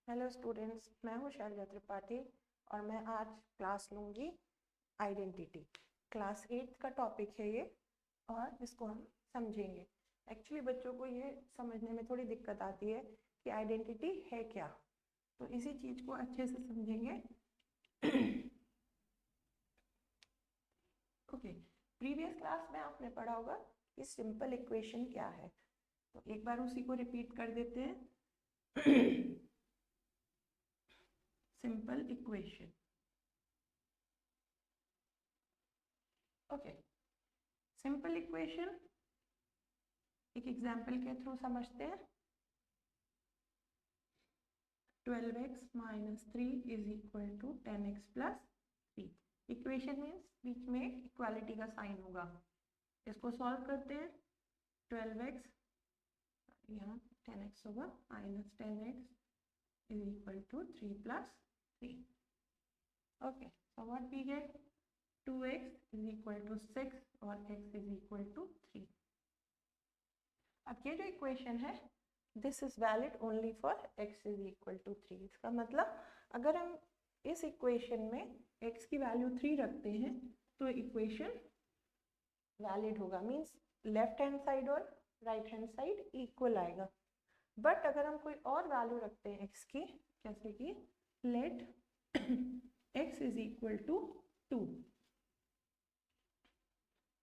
Hello students, मैं हूँ शैलजा त्रिपाठी और मैं आज क्लास लूँगी आइडेंटिटी। क्लास 8 का टॉपिक है ये और इसको हम समझेंगे। एक्चुअली बच्चों को ये समझने में थोड़ी दिक्कत आती है कि आइडेंटिटी है क्या, तो इसी चीज़ को अच्छे से समझेंगे। ओके, प्रीवियस क्लास में आपने पढ़ा होगा कि सिंपल इक्वेशन क्या है, तो एक बार उसी को रिपीट कर देते हैं। Simple equation. Okay, simple equation एक एग्जाम्पल के थ्रू समझते हैं। 12x - 3 is equal to 10x plus 3। Equation means बीच में इक्वालिटी का साइन होगा। इसको सॉल्व करते हैं। 12x यहाँ 10x होगा minus 10x is equal to 3 plus 3। Okay, so what we get 2x is equal to 6 और x इज इक्वल टू 3। अब ये जो इक्वेशन है this is valid only for x is equal to 3। इसका मतलब अगर हम इस इक्वेशन में x की वैल्यू 3 रखते हैं तो इक्वेशन वैलिड होगा, मीन्स लेफ्ट हैंड साइड और राइट हैंड साइड इक्वल आएगा। बट अगर हम कोई और वैल्यू रखते हैं x की, जैसे कि let x is equal to 2,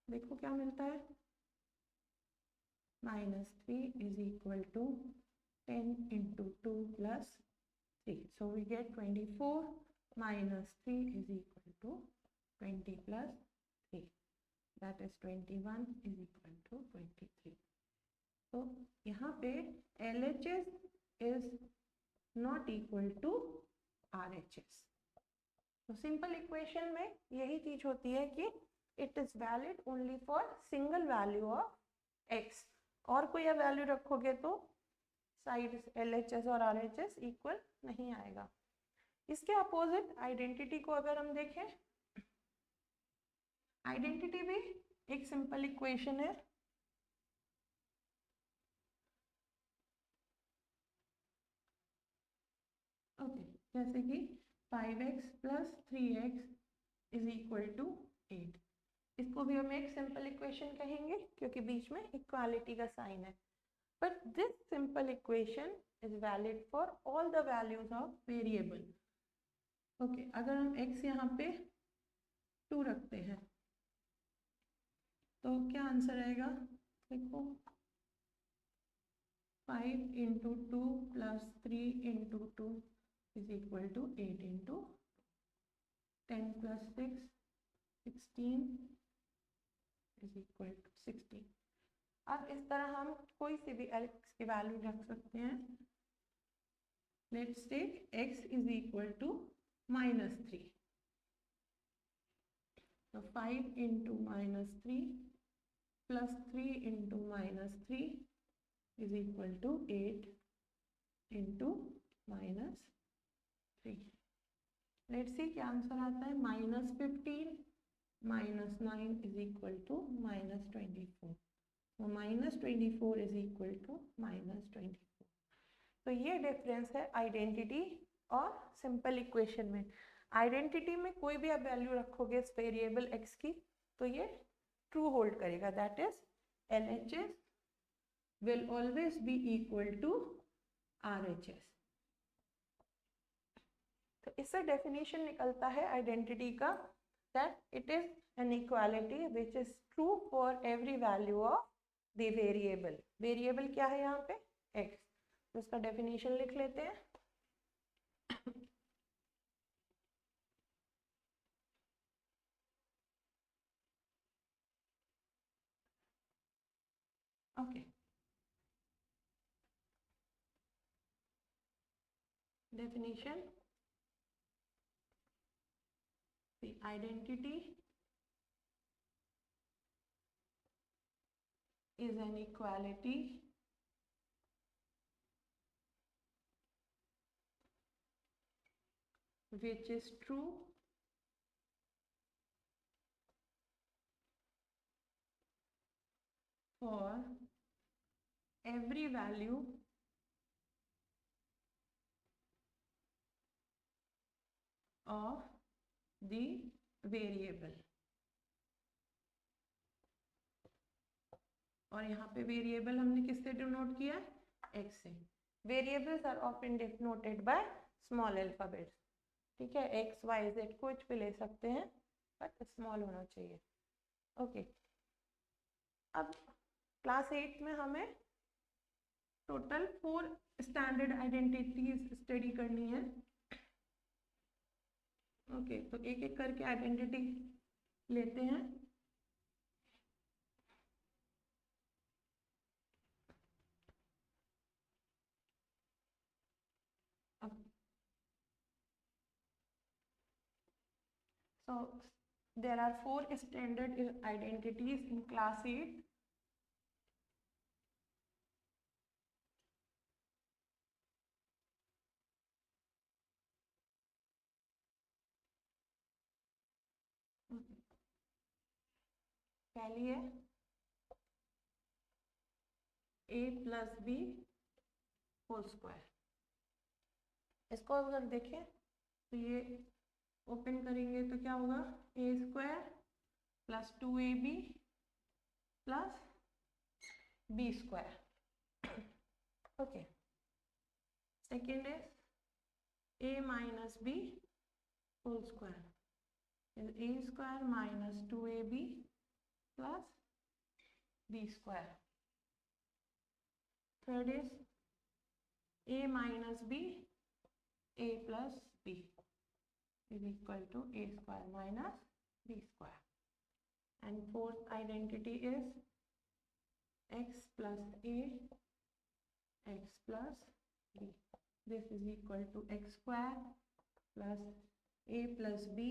देखो क्या मिलता है। -3 is equal to 10 into 2 plus 3. So we get 24 minus 3 is equal to 20 plus 3. That is 21 is equal to 23. So यहाँ पे LHS is not equal to RHS. तो सिंपल इक्वेशन में यही चीज होती है कि it is valid only for single value of x। और कोई वैल्यू रखोगे तो साइड LHS और RHS इक्वल नहीं आएगा। इसके अपोजिट आइडेंटिटी को अगर हम देखें, आइडेंटिटी भी एक सिंपल इक्वेशन है। ओके, जैसे कि 5x plus 3x is equal to 8। इसको भी हम एक सिंपल इक्वेशन कहेंगे क्योंकि बीच में इक्वालिटी का साइन है। But this simple equation is valid for all the values of variable. Okay, अगर हम x यहाँ पे 2 रखते हैं तो क्या आंसर आएगा, देखो 5 into 2 plus 3 into 2 is equal to 8 into 10 plus 6 16 is equal to 16। अब इस तरह हम कोई सी भी x की वैल्यू रख सकते हैं। Let's take x is equal to -3, तो 5 into -3 plus 3 into -3 is equal to 8 into -3। Let's see क्या आंसर आता है। -15 -9 इज इक्वल टू -24, तो -24 इज इक्वल टू -24। तो ये डिफरेंस है आइडेंटिटी और सिंपल इक्वेशन में। आइडेंटिटी में कोई भी आप वैल्यू रखोगे इस वेरिएबल x की तो ये ट्रू होल्ड करेगा, that is LHS will always be equal to RHS। तो इससे डेफिनेशन निकलता है आइडेंटिटी का, that it is an equality which is true for every value of the variable. Variable क्या है यहाँ पे, x। तो इसका डेफिनेशन लिख लेते हैं। Okay, definition, the identity is an equality which is true for every value of the variable, और यहाँ पे वेरिएबल हमने किससे डिनोट किया है, x से। Variables are often denoted by small alphabets, ठीक है, x y z कुछ भी ले सकते हैं बट स्मॉल होना चाहिए। ओके, अब क्लास 8 में हमें टोटल 4 स्टैंडर्ड आइडेंटिटीज स्टडी करनी है। ओके, तो एक एक करके आइडेंटिटी लेते हैं। So there are 4 standard identities in class 8. पहली है a plus B whole square. इसको अगर देखें तो ये ओपन करेंगे तो क्या होगा, a square plus 2ab plus b square. Okay, second is a minus b whole square is a square minus 2ab plus b square. Third is a minus b, a plus b is equal to a square minus b square. And fourth identity is x plus a, x plus b. This is equal to x square plus a plus b,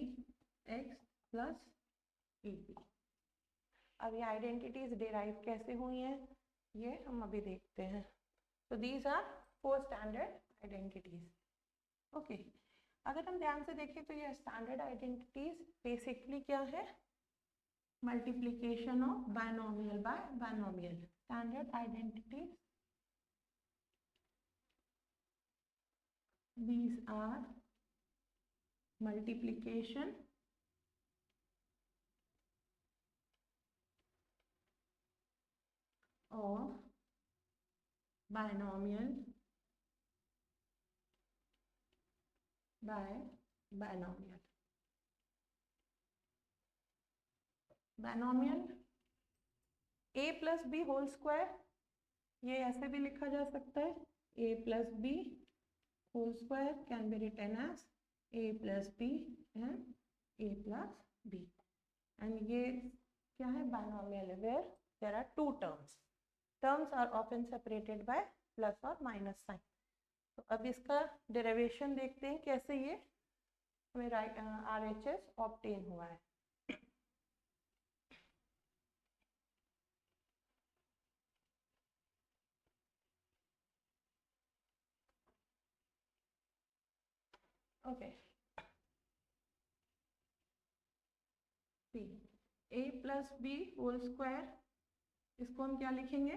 x plus ab. अब ये identities derive कैसे हुई हैं ये हम अभी देखते हैं। तो these are 4 standard identities. Okay, अगर हम ध्यान से देखें तो ये स्टैंडर्ड आइडेंटिटीज बेसिकली क्या है, multiplication of binomial by binomial. Standard identities, these are multiplication of binomial by binomial. Binomial a plus B whole square, ये ऐसे भी लिखा जा सकता है, a plus B whole square can be written as a plus B and a plus B. And ये क्या है, binomial where there are 2 terms. Terms are often separated by plus और माइनस साइन। तो अब इसका डेरिवेशन देखते हैं कैसे ये हमें RHS ऑब्टेन हुआ है। Okay, a plus B whole square, इसको हम क्या लिखेंगे,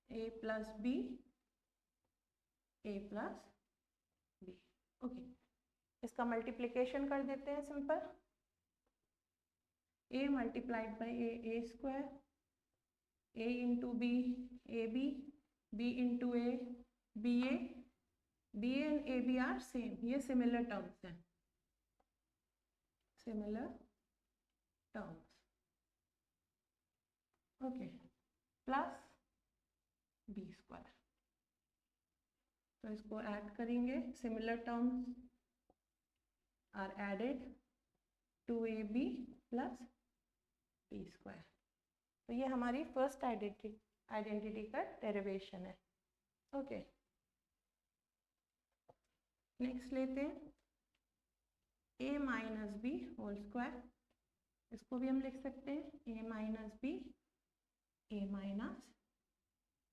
a plus B, a plus B. Okay, इसका मल्टीप्लिकेशन कर देते हैं simple, a multiplied by a square, a into B A B, b into a B A, B A and A B are same, ये similar terms हैं, similar terms. Okay, plus B square, तो इसको add करेंगे, similar terms are added, 2ab plus B square. तो ये हमारी first identity का derivation है। ओके, नेक्स्ट लेते हैं a minus B whole square, इसको भी हम लिख सकते हैं a minus B, a minus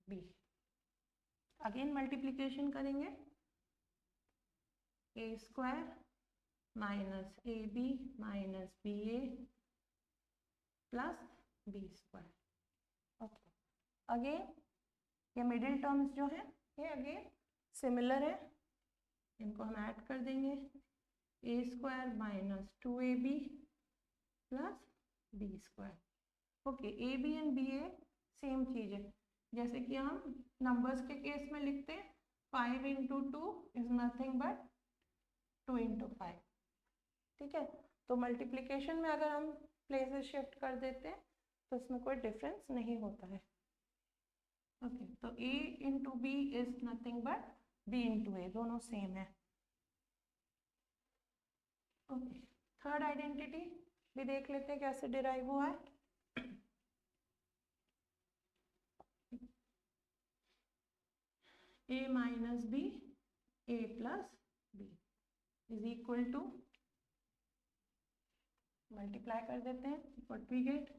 B. Again multiplication करेंगे, a square minus A B minus B A plus B square. Okay, again ये मिडिल टर्म्स जो हैं ये अगेन सिमिलर है, इनको हम ऐड कर देंगे, A square minus 2ab plus B square. Okay, A B and B A same चीज़ है, जैसे कि हम नंबर्स के केस में लिखते हैं 5 into 2 is nothing but 2 into 5। ठीक है, तो मल्टीप्लिकेशन में अगर हम प्लेसेस शिफ्ट कर देते हैं तो इसमें कोई डिफरेंस नहीं होता है। ओके, तो a into B is nothing but b into A, दोनों सेम है। ओके, थर्ड आइडेंटिटी भी देख लेते हैं कैसे डिराइव हुआ है। a minus B A plus B is equal to, multiply कर देते हैं, what we get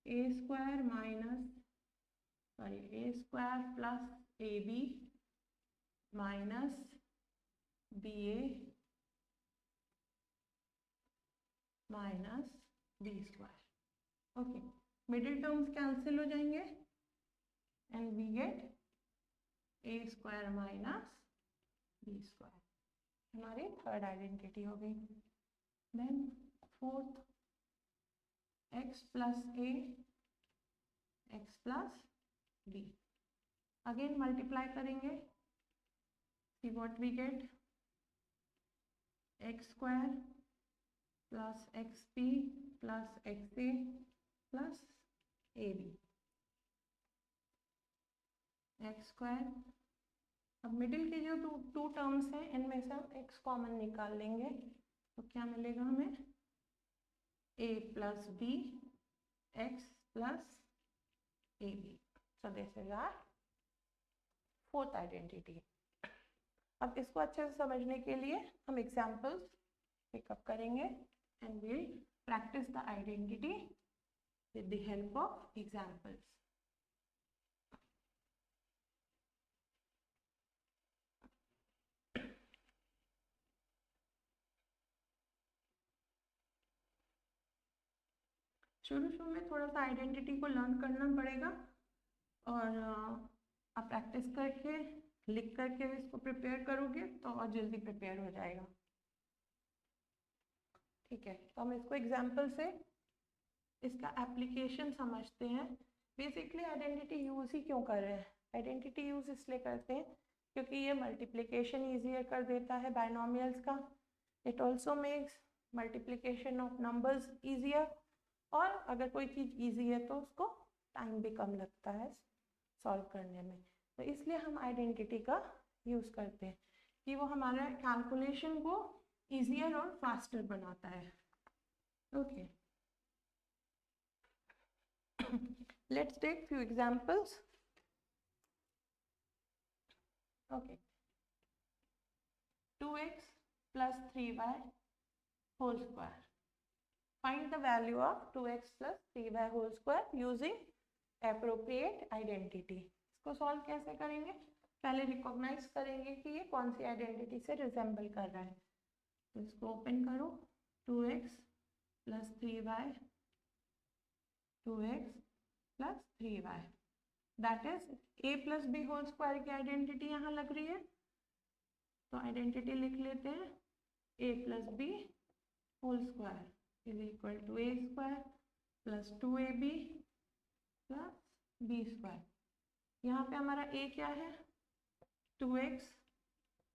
A square minus A square plus A B minus B A minus B square. Okay, middle terms cancel हो जाएंगे and we get A square minus B square, हमारी third identity हो गई। Then fourth, x plus A X plus B, again multiply करेंगे, see what we get X square plus x B plus X A plus A B, X square. अब middle की जो to terms हैं इनमें से हम x कॉमन निकाल लेंगे, तो क्या मिलेगा हमें a plus B X plus A B. So this is our fourth identity. अब इसको अच्छे से समझने के लिए हम एग्जाम्पल्स पिकअप करेंगे and will practice the identity with the help of examples. शुरू में थोड़ा सा आइडेंटिटी को लर्न करना पड़ेगा और आप प्रैक्टिस करके लिख करके इसको प्रिपेयर करोगे तो और जल्दी प्रिपेयर हो जाएगा। ठीक है, तो हम इसको एग्जाम्पल से इसका एप्लीकेशन समझते हैं। बेसिकली आइडेंटिटी यूज़ ही क्यों कर रहे हैं? आइडेंटिटी यूज़ इसलिए करते हैं क्योंकि ये मल्टीप्लिकेशन ईजियर कर देता है बाइनोमियल्स का। It also makes multiplication of numbers easier, और अगर कोई चीज़ ईजी है तो उसको टाइम भी कम लगता है सॉल्व करने में। तो इसलिए हम आइडेंटिटी का यूज़ करते हैं कि वो हमारा कैलकुलेशन को ईजियर और फास्टर बनाता है। Okay, let's take few examples. Okay, 2x plus 3y whole square. Find the value of 2x plus 3y whole square using appropriate identity. इसको सॉल्व कैसे करेंगे? पहले रिकॉग्नाइज करेंगे कि ये कौन सी आइडेंटिटी से रिजेंबल कर रहा है। तो इसको ओपन करो, 2x plus 3y, 2x plus 3y, that is a plus b whole square की आइडेंटिटी यहाँ लग रही है। तो आइडेंटिटी लिख लेते हैं, a plus b whole square is equal to a square plus 2ab plus b square. यहाँ पे हमारा a क्या है? 2x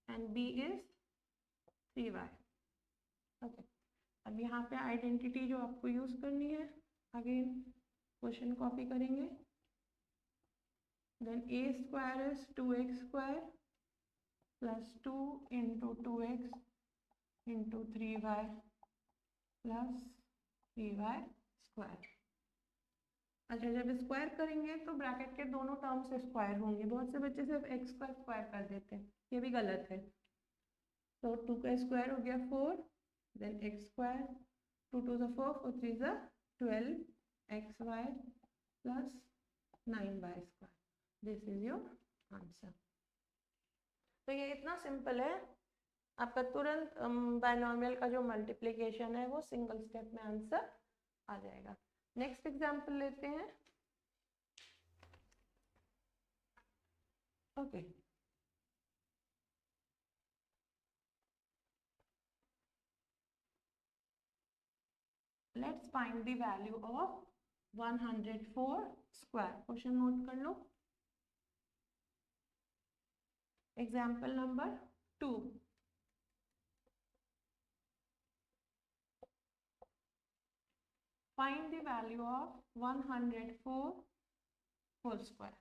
and b is 3y। Okay, अब यहाँ पे आइडेंटिटी जो आपको यूज करनी है, अगेन क्वेश्चन कॉपी करेंगे। Then a square is 2x square plus 2 into 2x into 3y plus 3y square. अच्छा, जब स्क्वायर करेंगे तो ब्रैकेट के दोनों टर्म्स स्क्वायर होंगे। बहुत से बच्चे सिर्फ x का स्क्वायर कर देते हैं, ये भी गलत है। तो 2 का स्क्वायर हो गया 4, देन x स्क्वायर, 2 2 ज़ा 4, 4 3 ज़ा 12 xy plus 9y square. This is your answer. तो ये इतना सिंपल है, आपका तुरंत बाइनोमियल का जो मल्टीप्लिकेशन है वो सिंगल स्टेप में आंसर आ जाएगा। नेक्स्ट एग्जांपल लेते हैं। Okay, let's find the value of 104 square. Question note कर लो। Example number 2, find the value of 104 whole square.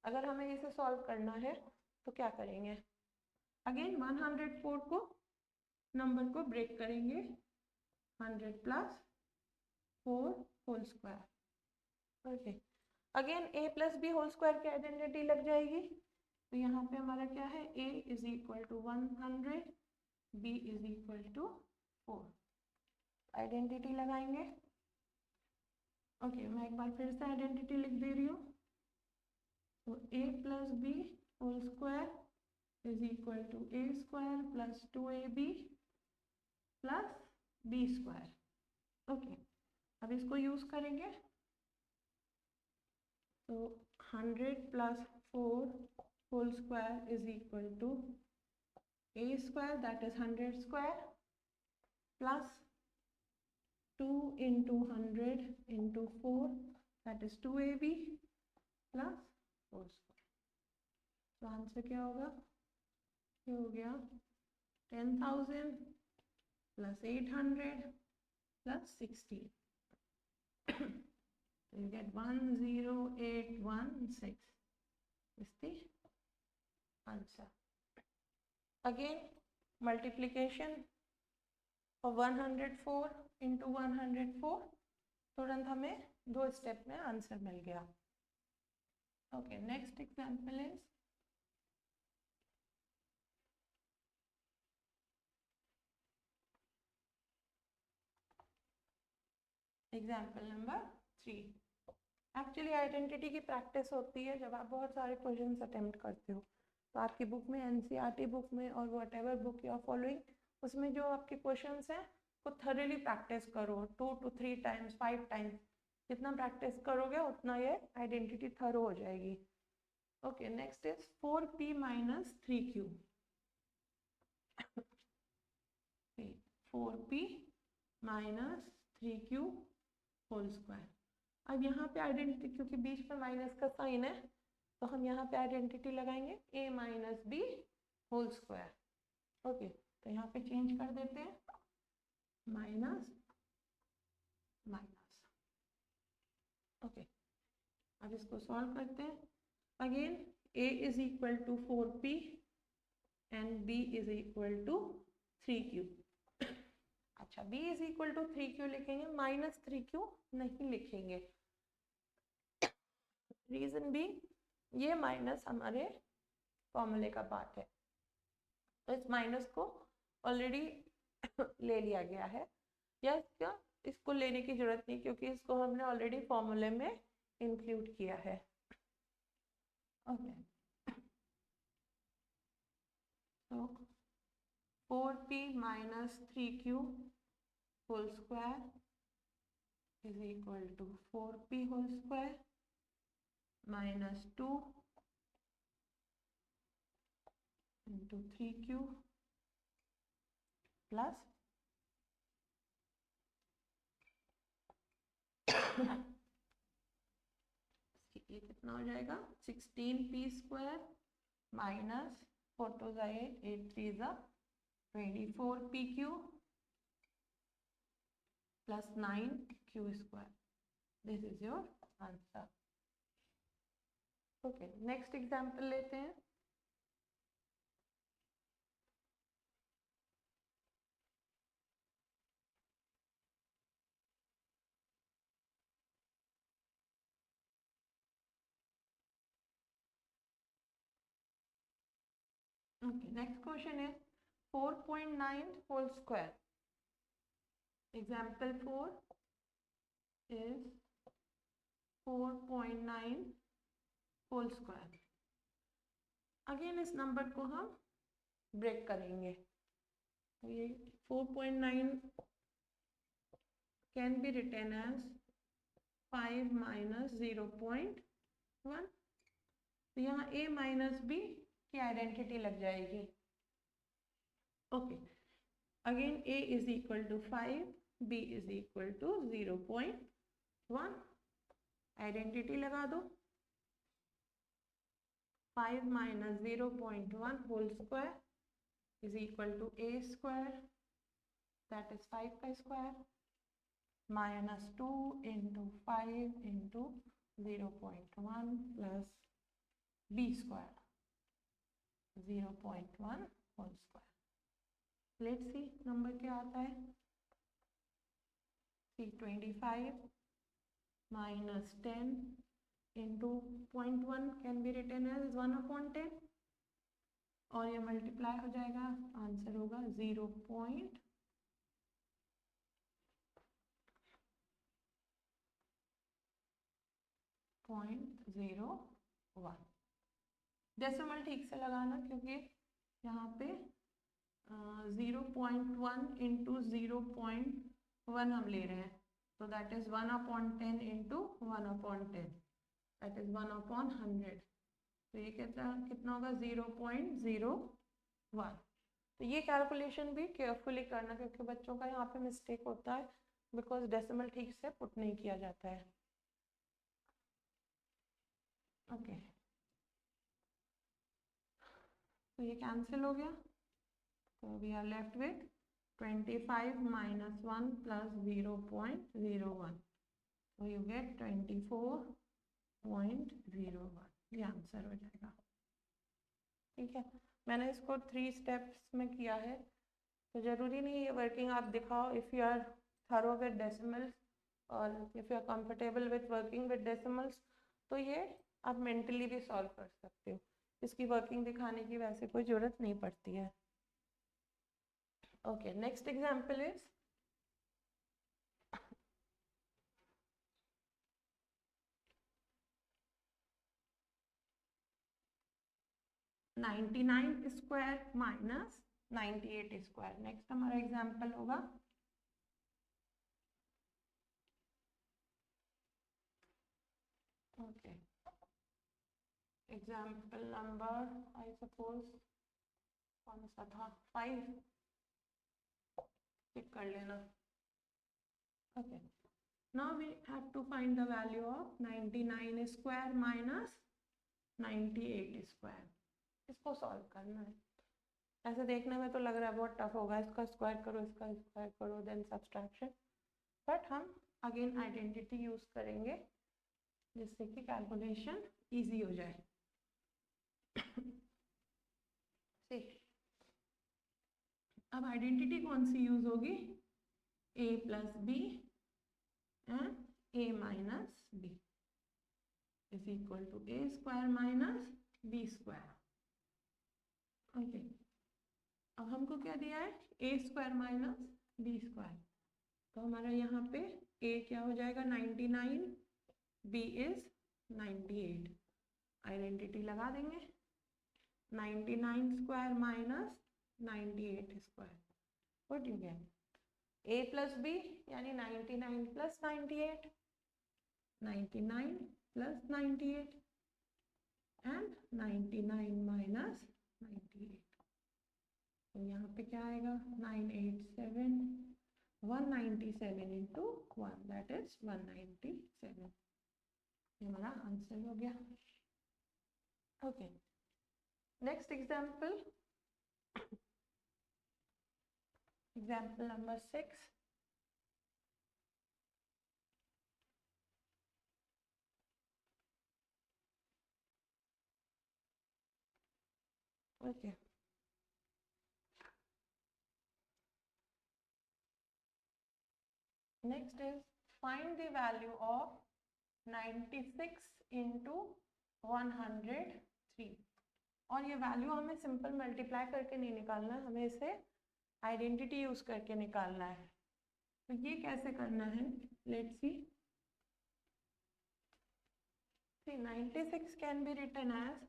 अगर हमें इसे सॉल्व करना है तो क्या करेंगे? अगेन 104 को नंबर को ब्रेक करेंगे, 100 plus 4 whole square. Okay, again a plus B whole square की आइडेंटिटी लग जाएगी। तो यहाँ पे हमारा क्या है, a is equal to 100, b is equal to 4। Identity लगाएंगे। ओके, मैं एक बार फिर से आइडेंटिटी लिख दे रही हूँ। तो a plus B whole square is equal to a square plus 2ab plus b square. Okay, अब इसको यूज करेंगे। तो 100 plus 4 whole square is equal to a square, that is 100 square, plus 2 into 100 into 4, that is 2ab plus 4 square. तो answer क्या होगा? ये हो गया 10,000 plus 800 plus 16। You get 10816 is the answer. Again, multiplication of 104 into 104, तुरंत हमें 2 step में answer मिल गया। Okay, next example is example number 3। Actually identity की प्रैक्टिस होती है जब आप बहुत सारे क्वेश्चंस अटेम्प्ट करते हो। तो आपकी बुक में, एनसीईआरटी बुक में और whatever book you are following, उसमें जो आपके क्वेश्चंस हैं वो थॉरली प्रैक्टिस करो, 2 to 3 टाइम्स, 5 टाइम्स। जितना प्रैक्टिस करोगे उतना ये आइडेंटिटी थरो हो जाएगी। Okay, next is 4p minus 3q। 4p minus 3q whole square. अब यहाँ पे आइडेंटिटी, क्योंकि बीच में माइनस का साइन है, तो हम यहाँ पे आइडेंटिटी लगाएंगे a minus B whole square. Okay, तो यहाँ पे चेंज कर देते हैं, माइनस माइनस। ओके, अब इसको सॉल्व करते हैं। Again a is equal to 4p and b is equal to 3q। अच्छा, b is equal to 3q लिखेंगे, माइनस 3q नहीं लिखेंगे। रीजन भी, ये माइनस हमारे फॉर्मूले का पार्ट है, तो इस माइनस को ऑलरेडी ले लिया गया है, या इसको लेने की जरूरत नहीं क्योंकि इसको हमने ऑलरेडी फॉर्मूले में इंक्लूड किया है। ओके, तो 4p minus 3q whole square is equal to 4p whole square minus 2 into 3q plus ये कितना हो जाएगा, 16p square minus 4 2 8, 8 3 24pq plus 9q square. This is your answer. Okay, next example लेते हैं। Okay, next question is 4.9 whole square. Example 4 is 4.9 whole square. Again इस number को हम break करेंगे। ये 4.9 can be written as 5 minus 0.1। तो यहाँ a minus b की आइडेंटिटी लग जाएगी। Okay, again a is equal to 5 b is equal to 0.1। Identity लगा दो, 5 minus 0.1 whole square is equal to a square, that is 5 का square, minus 2 into 5 into 0.1 plus b square 0.1 whole square. Let's see number क्या आता है। See 25 minus 10 into 0.1 can be written as 1/10 और ये multiply हो जाएगा, आंसर होगा 0.01। Decimal ठीक से लगाना, क्योंकि यहाँ पे 0.1 इंटू 0.1 हम ले रहे हैं, तो that is 1/10 into 1/10, that is 1/100। तो ये कितना होगा 0.01। तो ये कैलकुलेशन भी केयरफुली करना, क्योंकि बच्चों का यहाँ पे मिस्टेक होता है बिकॉज डेसिमल ठीक से पुट नहीं किया जाता है। ओके तो ये कैंसिल हो गया, तो we are left with 25 minus 1 plus 0.01, तो यू गेट 24.01, ये आंसर हो जाएगा। ठीक है, मैंने इसको 3 स्टेप्स में किया है, तो ज़रूरी नहीं ये वर्किंग आप दिखाओ। If you are thorough with decimals और if you are comfortable with working with decimals, तो ये आप मेंटली भी सॉल्व कर सकते हो, इसकी वर्किंग दिखाने की वैसे कोई ज़रूरत नहीं पड़ती है। Okay, next example is 99 square minus 98 square. Next हमारा एग्जाम्पल होगा okay, example number I suppose कौन सा था, 5, टिक कर लेना। Okay, now we have to find the value of 99 square minus 98 square. इसको सॉल्व करना है। ऐसे देखने में तो लग रहा है बहुत टफ होगा, इसका स्क्वायर करो, इसका स्क्वायर करो, देन सब्सट्रैक्शन, बट हम अगेन आइडेंटिटी यूज करेंगे जिससे कि कैलकुलेशन इजी हो जाए। अब आइडेंटिटी कौन सी यूज होगी, a plus B and a minus B is equal to a square minus b square. Okay, अब हमको क्या दिया है, a square minus b square, तो हमारा यहाँ पे a क्या हो जाएगा 99, b इज 98। आइडेंटिटी लगा देंगे, 99 square minus 98 square, what you get, a plus b यानी 99 प्लस 98, 99 प्लस 98 एंड 99 माइनस 98, तो यहाँ पे क्या आएगा 987, 197 इंटू 1, दैट इज 197, ये हमारा आंसर हो गया। Okay, next example, example number 6। Okay, next is find the value of 96 into 103, और ये वैल्यू हमें सिंपल मल्टीप्लाई करके नहीं निकालना है, हमें इसे आइडेंटिटी यूज करके निकालना है। तो ये कैसे करना है, let's see. 96 can be written as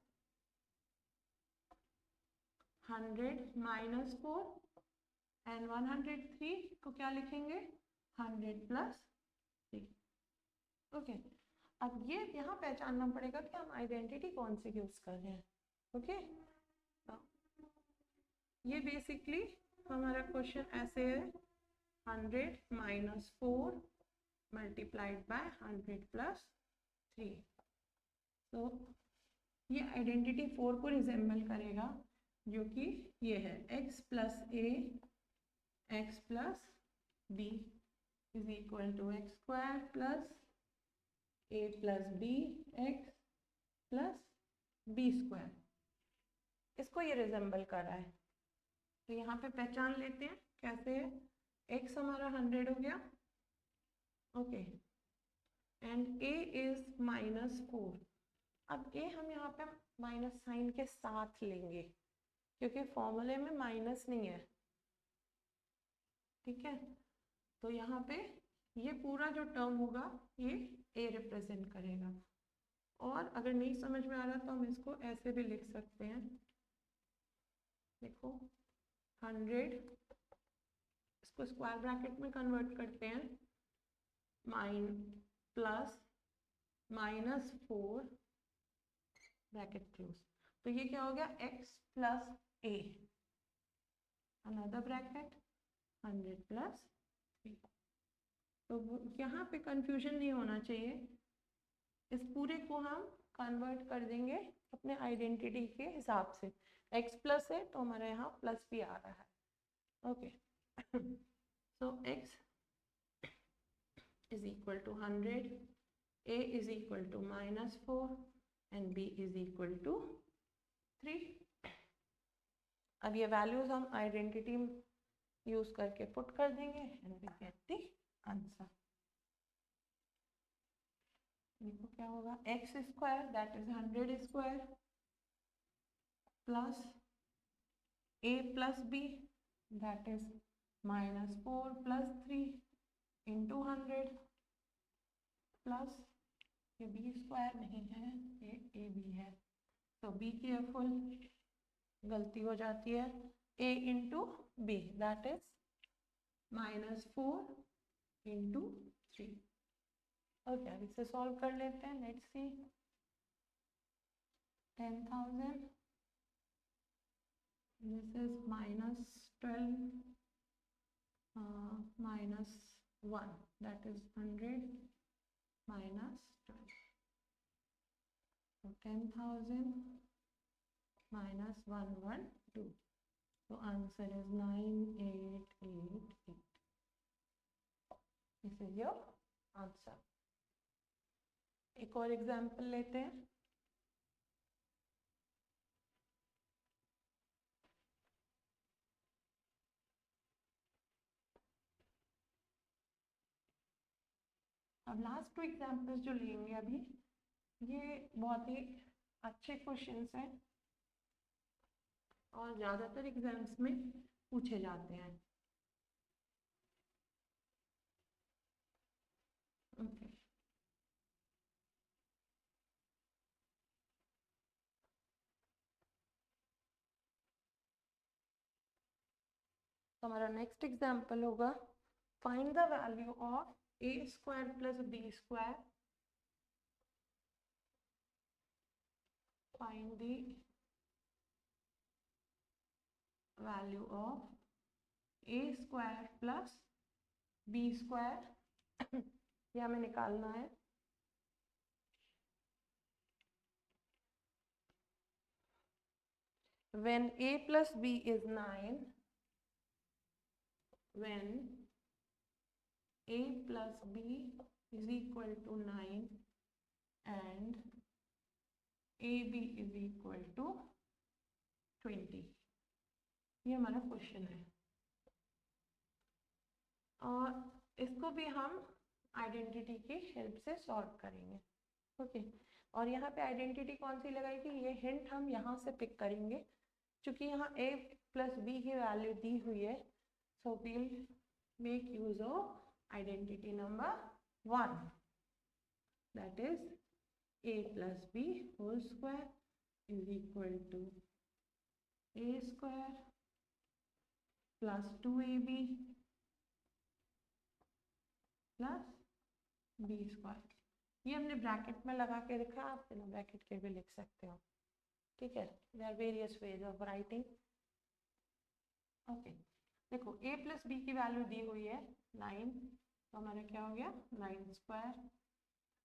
100 minus 4 and 103 को क्या लिखेंगे 100 प्लस 3। ओके, अब ये यहाँ पहचानना पड़ेगा कि हम आइडेंटिटी कौन सी यूज कर रहे हैं। ओके, ये बेसिकली हमारा क्वेश्चन ऐसे है 100 minus 4 multiplied by 100 plus 3. तो ये आइडेंटिटी 4 को रिजेंबल करेगा, जो कि ये है x plus A X plus B is equal to X square plus A plus B X plus B square. इसको ये रिजेंबल कर रहा है. तो यहाँ पे पहचान लेते हैं कैसे है. x हमारा 100 हो गया, ओके, एंड a इज -4. अब a हम यहाँ पे माइनस साइन के साथ लेंगे क्योंकि फॉर्मूले में माइनस नहीं है, ठीक है. तो यहाँ पे ये पूरा जो टर्म होगा ये a रिप्रेजेंट करेगा. और अगर नहीं समझ में आ रहा तो हम इसको ऐसे भी लिख सकते हैं. देखो 100, इसको स्क्वायर ब्रैकेट में कन्वर्ट करते हैं, प्लस -4 ब्रैकेट क्लोज. तो ये क्या हो गया, x plus a, another bracket 100 plus 3. तो यहाँ पे कंफ्यूजन नहीं होना चाहिए. इस पूरे को हम कन्वर्ट कर देंगे अपने आइडेंटिटी के हिसाब से. x प्लस है तो हमारे यहाँ प्लस भी आ रहा है, okay. So x is equal to 100, a is equal to -4 and b is equal to 3. अब ये वैल्यूज हम आइडेंटिटी यूज करके पुट कर देंगे and we get the answer. देखो क्या होगा, X square that is 100 square plus a plus b that is -4 plus 3 into 100 plus ये b स्क्वायर नहीं है, ये a b है. तो बी केयरफुल, गलती हो जाती है, a into B that is -4 into 3. Okay, अब इसे सॉल्व कर लेते हैं. Let's see. 10,000, this is -12 -1 that is 100 minus 12. So 10,000 minus 112. So answer is 9888. This is your answer. एक और एग्जाम्पल लेते हैं. अब लास्ट 2 एग्जाम्पल्स जो लेंगे अभी, ये बहुत ही अच्छे क्वेश्चंस हैं और ज़्यादातर एग्जाम्स में पूछे जाते हैं. ओके, तो हमारा नेक्स्ट एग्जाम्पल होगा, find the value of a square plus b square. Find the value of a square plus b square. ये हमें निकालना है. When a plus b is 9, when a plus b is equal to 9 and ab is equal to 20. ये हमारा question है और इसको भी हम आइडेंटिटी की हेल्प से सॉल्व करेंगे. ओके, और यहाँ पे आइडेंटिटी कौन सी लगाई थी, ये हिंट हम यहाँ से पिक करेंगे क्योंकि यहाँ a प्लस b की वैल्यू दी हुई है. So we'll make use of identity number 1, that is a plus b whole square is equal to a square plus 2ab plus b square. ये हमने ब्रैकेट में लगा के रखा, आप बिना ब्रैकेट के भी लिख सकते हो, ठीक है. There are various ways of writing. Okay, देखो a प्लस बी की वैल्यू दी हुई है 9, तो हमारा क्या हो गया 9 स्क्वायर।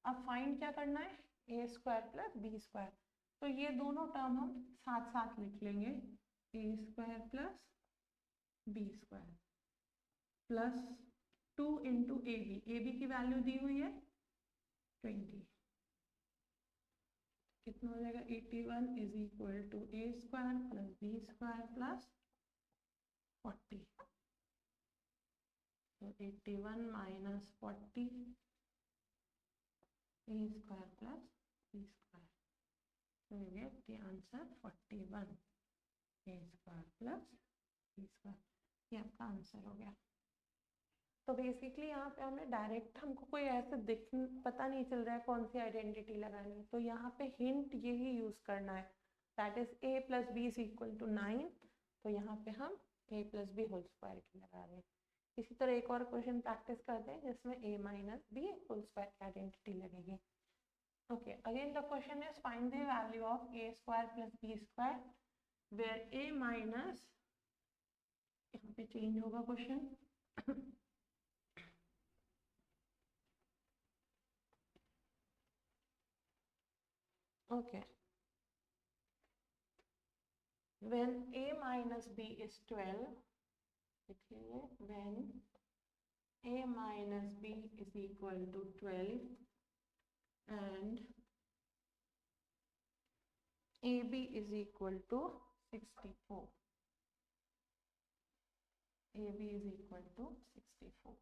अब फाइंड क्या करना है, a square plus B square, तो ये दोनों टर्म हम साथ साथ लिख लेंगे, a square plus B square plus 2 into A B की वैल्यू दी हुई है 20, कितना हो जाएगा 81 is equal to A square plus B square plus 40, तो 81 minus 40 a square plus b square, so you get the answer 41 a square plus b square, ये आपका आंसर हो गया। तो बेसिकली यहाँ पे हमें डायरेक्ट हमको कोई ऐसे पता नहीं चल रहा है कौन सी आइडेंटिटी लगानी है, तो यहाँ पे हिंट यही यूज करना है, that is a plus B is equal to 9, तो यहाँ पे हम a plus B whole square की लगा रहे हैं। इसी तरह एक और क्वेश्चन प्रैक्टिस करते हैं जिसमें a minus B whole square की आइडेंटिटी लगेगी। Okay, again the question is find the value of a square plus b square where a minus, यहाँ पे चेंज होगा question okay, when a minus b is 12, देखिए when a minus b is equal to 12 and ab is equal to 64, ab is equal to 64,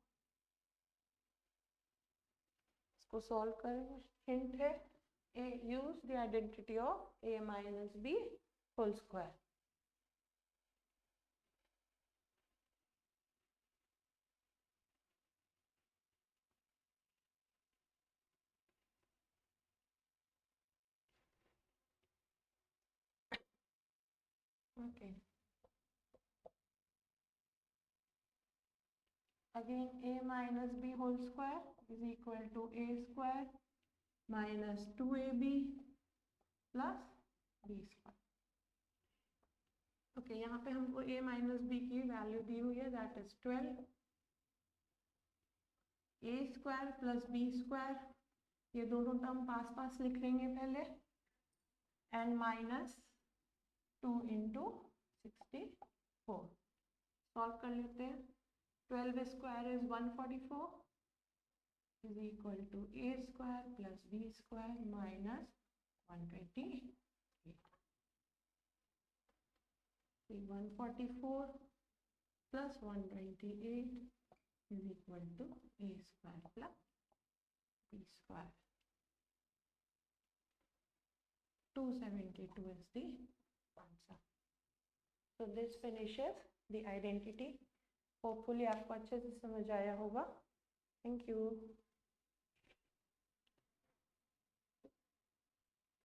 इसको solve करें। Hint है a, use the identity of a minus b whole square, okay, again a minus b whole square is equal to a square minus 2ab plus b square। Okay, यहाँ पे हमको a minus B की value दी हुई है that is 12, a square plus B square, ये दोनों term पास पास लिख लेंगे पहले, एंड माइनस 2 इंटू 64, सॉल्व कर लेते हैं। 12 square is 144 is equal to a square plus B square minus 128, 144 plus 128 is equal to a square plus b square, 272 is the answer। So this finishes the identity, hopefully आपको अच्छे से समझ आया होगा। Thank you।